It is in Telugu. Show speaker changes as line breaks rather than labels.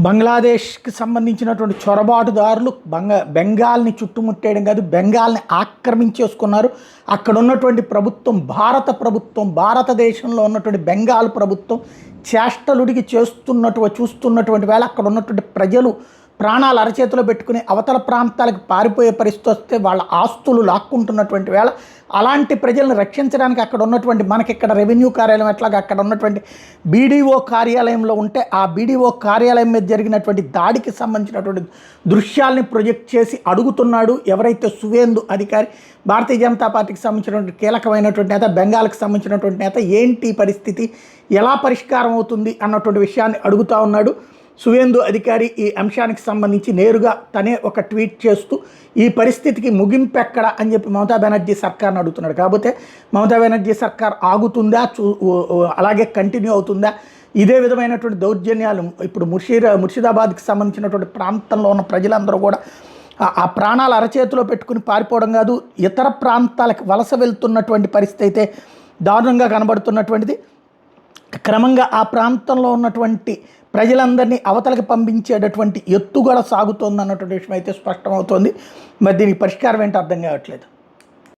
బంగ్లాదేశ్కి సంబంధించినటువంటి చొరబాటుదారులు బెంగాల్ని చుట్టుముట్టేయడం కాదు, బెంగాల్ని ఆక్రమించేసుకున్నారు. అక్కడ ఉన్నటువంటి ప్రభుత్వం, భారతదేశంలో ఉన్నటువంటి బెంగాల్ ప్రభుత్వం చేష్టలుడికి చూస్తున్నటువంటి వేళ అక్కడ ఉన్నటువంటి ప్రజలు ప్రాణాలు అరచేతిలో పెట్టుకుని అవతల ప్రాంతాలకు పారిపోయే పరిస్థితి వస్తే వాళ్ళ ఆస్తులు లాక్కుంటున్నటువంటి వేళ అలాంటి ప్రజలను రక్షించడానికి అక్కడ ఉన్నటువంటి మనకి ఇక్కడ రెవెన్యూ కార్యాలయం ఎట్లాగా అక్కడ ఉన్నటువంటి బీడీఓ కార్యాలయంలో ఉంటే ఆ బీడీఓ కార్యాలయం మీద జరిగినటువంటి దాడికి సంబంధించినటువంటి దృశ్యాల్ని ప్రొజెక్ట్ చేసి అడుగుతున్నాడు ఎవరైతే సువేందు అధికారి, భారతీయ జనతా పార్టీకి సంబంధించినటువంటి కీలకమైనటువంటి నేత, బెంగాల్కి సంబంధించినటువంటి నేత. ఏంటి పరిస్థితి, ఎలా పరిష్కారం అవుతుంది అన్నటువంటి విషయాన్ని అడుగుతూ ఉన్నాడు సువేందు అధికారి. ఈ అంశానికి సంబంధించి నేరుగా తనే ఒక ట్వీట్ చేస్తూ ఈ పరిస్థితికి ముగింపు ఎక్కడ అని చెప్పి మమతా బెనర్జీ సర్కార్ని అడుగుతున్నాడు. కాకపోతే మమతా బెనర్జీ సర్కార్ ఆగుతుందా, అలాగే కంటిన్యూ అవుతుందా? ఇదే విధమైనటువంటి దౌర్జన్యాలు ఇప్పుడు ముర్షిదాబాద్కి సంబంధించినటువంటి ప్రాంతంలో ఉన్న ప్రజలందరూ కూడా ఆ ప్రాణాలు అరచేతిలో పెట్టుకుని పారిపోవడం కాదు, ఇతర ప్రాంతాలకు వలస వెళ్తున్నటువంటి పరిస్థితి అయితే దారుణంగా కనబడుతున్నటువంటిది. క్రమంగా ఆ ప్రాంతంలో ఉన్నటువంటి ప్రజలందరినీ అవతలకి పంపించేటటువంటి ఎత్తుగడ సాగుతోంది అన్నటువంటి విషయం అయితే స్పష్టమవుతోంది. మరి దీనికి పరిష్కారం ఏంటో అర్థం కావట్లేదు.